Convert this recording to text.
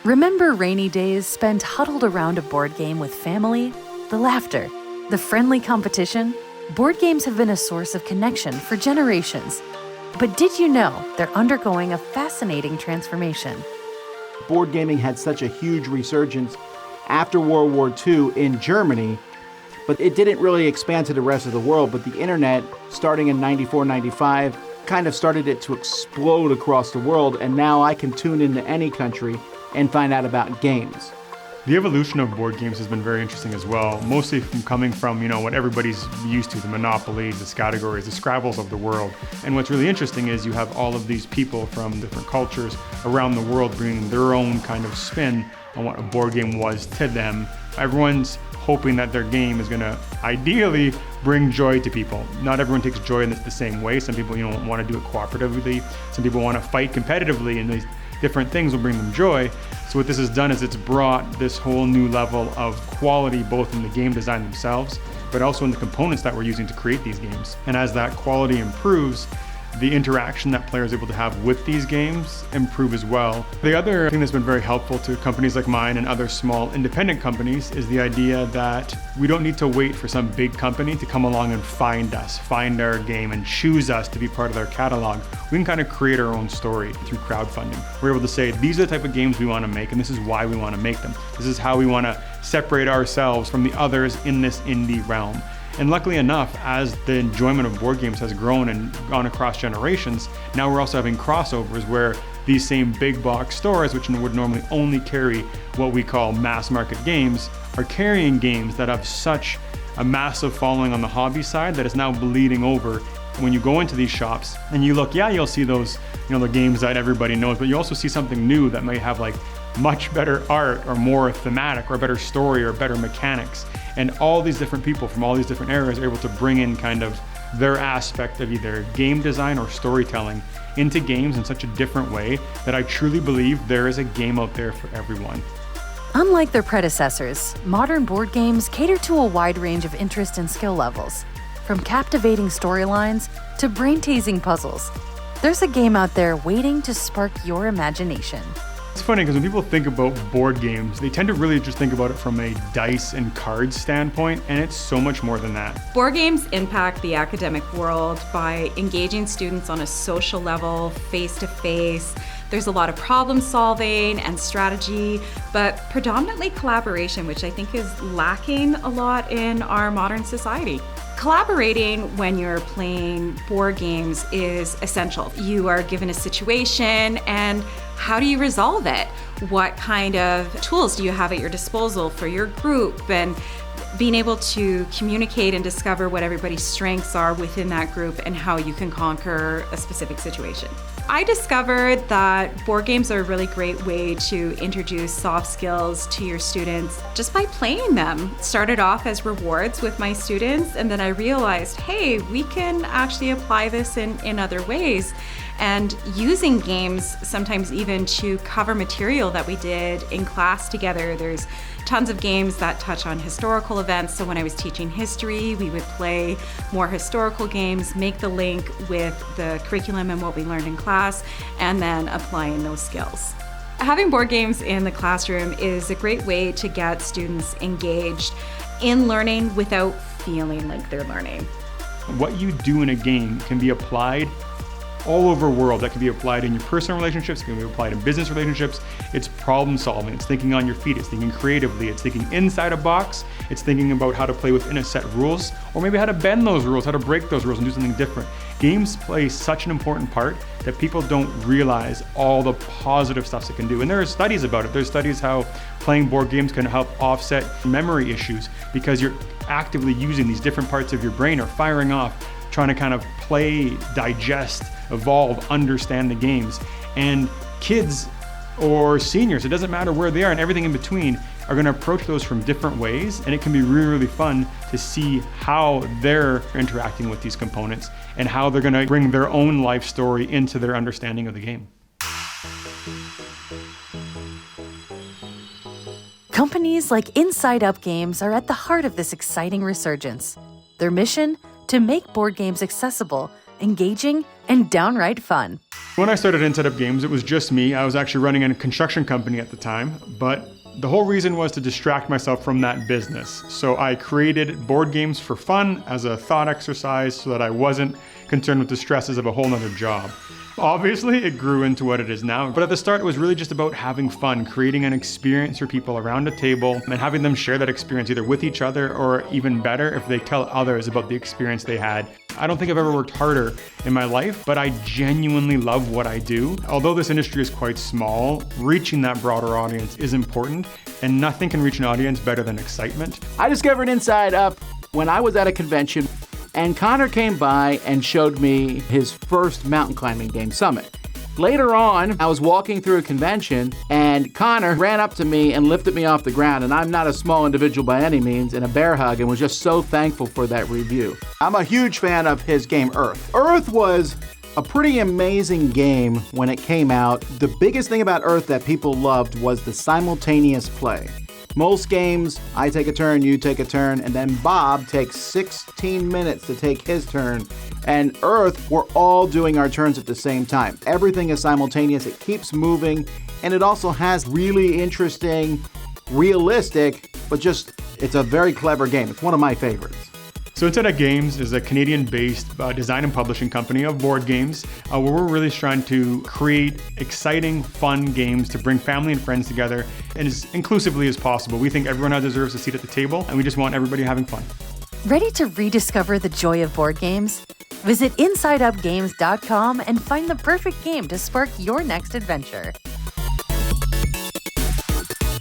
Remember rainy days spent huddled around a board game with family? The laughter, the friendly competition? Board games have been a source of connection for generations. But did you know they're undergoing a fascinating transformation? Board gaming had such a huge resurgence after World War II in Germany, but it didn't really expand to the rest of the world. But the internet, starting in 94, 95, kind of started it to explode across the world, and now I can tune into any country and find out about games. The evolution of board games has been very interesting as well, mostly from coming from, what everybody's used to, the Monopolies, the Categories, the Scrabbles of the world. And what's really interesting is you have all of these people from different cultures around the world bringing their own kind of spin on what a board game was to them. Everyone's hoping that their game is going to ideally bring joy to people. Not everyone takes joy in this the same way. Some people, want to do it cooperatively. Some people want to fight competitively, and these different things will bring them joy. So what this has done is it's brought this whole new level of quality, both in the game design themselves, but also in the components that we're using to create these games. And as that quality improves, the interaction that players are able to have with these games improve as well. The other thing that's been very helpful to companies like mine and other small independent companies is the idea that we don't need to wait for some big company to come along and find us, find our game, and choose us to be part of their catalog. We can kind of create our own story through crowdfunding. We're able to say, these are the type of games we want to make, and this is why we want to make them. This is how we want to separate ourselves from the others in this indie realm. And luckily enough, as the enjoyment of board games has grown and gone across generations, now we're also having crossovers where these same big box stores, which would normally only carry what we call mass market games, are carrying games that have such a massive following on the hobby side that it's now bleeding over. When you go into these shops and you look, you'll see those, the games that everybody knows, but you also see something new that may have like much better art or more thematic or a better story or better mechanics. And all these different people from all these different areas are able to bring in kind of their aspect of either game design or storytelling into games in such a different way that I truly believe there is a game out there for everyone. Unlike their predecessors, modern board games cater to a wide range of interest and skill levels. From captivating storylines to brain-teasing puzzles, there's a game out there waiting to spark your imagination. It's funny because when people think about board games, they tend to really just think about it from a dice and cards standpoint, and it's so much more than that. Board games impact the academic world by engaging students on a social level, face-to-face. There's a lot of problem solving and strategy, but predominantly collaboration, which I think is lacking a lot in our modern society. Collaborating when you're playing board games is essential. You are given a situation, and how do you resolve it? What kind of tools do you have at your disposal for your group? And being able to communicate and discover what everybody's strengths are within that group and how you can conquer a specific situation. I discovered that board games are a really great way to introduce soft skills to your students just by playing them. Started off as rewards with my students, and then I realized, hey, we can actually apply this in other ways. And using games sometimes even to cover material that we did in class together. There's tons of games that touch on historical events. So when I was teaching history, we would play more historical games, make the link with the curriculum and what we learned in class, and then applying those skills. Having board games in the classroom is a great way to get students engaged in learning without feeling like they're learning. What you do in a game can be applied all over the world. That can be applied in your personal relationships, it can be applied in business relationships. It's problem solving, it's thinking on your feet, it's thinking creatively, it's thinking inside a box, it's thinking about how to play within a set rules, or maybe how to bend those rules, how to break those rules and do something different. Games play such an important part that people don't realize all the positive stuff it can do. And there are studies about it. There's studies how playing board games can help offset memory issues because you're actively using these different parts of your brain or firing off, trying to kind of play, digest, evolve, understand the games. And kids or seniors, it doesn't matter where they are and everything in between, are going to approach those from different ways. And it can be really, really fun to see how they're interacting with these components and how they're going to bring their own life story into their understanding of the game. Companies like Inside Up Games are at the heart of this exciting resurgence. Their mission? To make board games accessible, engaging, and downright fun. When I started Inside Up Games, it was just me. I was actually running a construction company at the time, but the whole reason was to distract myself from that business. So I created board games for fun as a thought exercise so that I wasn't concerned with the stresses of a whole nother job. Obviously, it grew into what it is now, but at the start, it was really just about having fun, creating an experience for people around a table and having them share that experience either with each other or even better, if they tell others about the experience they had. I don't think I've ever worked harder in my life, but I genuinely love what I do. Although this industry is quite small, reaching that broader audience is important, and nothing can reach an audience better than excitement. I discovered Inside Up when I was at a convention, and Connor came by and showed me his first mountain climbing game, Summit. Later on, I was walking through a convention, and Connor ran up to me and lifted me off the ground, and I'm not a small individual by any means, in a bear hug, and was just so thankful for that review. I'm a huge fan of his game, Earth. Earth was a pretty amazing game when it came out. The biggest thing about Earth that people loved was the simultaneous play. Most games, I take a turn, you take a turn, and then Bob takes 16 minutes to take his turn. And Earth, we're all doing our turns at the same time. Everything is simultaneous, it keeps moving, and it also has really interesting, realistic, but just, it's a very clever game. It's one of my favorites. So Inside Up Games is a Canadian-based design and publishing company of board games where we're really trying to create exciting, fun games to bring family and friends together and as inclusively as possible. We think everyone deserves a seat at the table, and we just want everybody having fun. Ready to rediscover the joy of board games? Visit InsideUpGames.com and find the perfect game to spark your next adventure.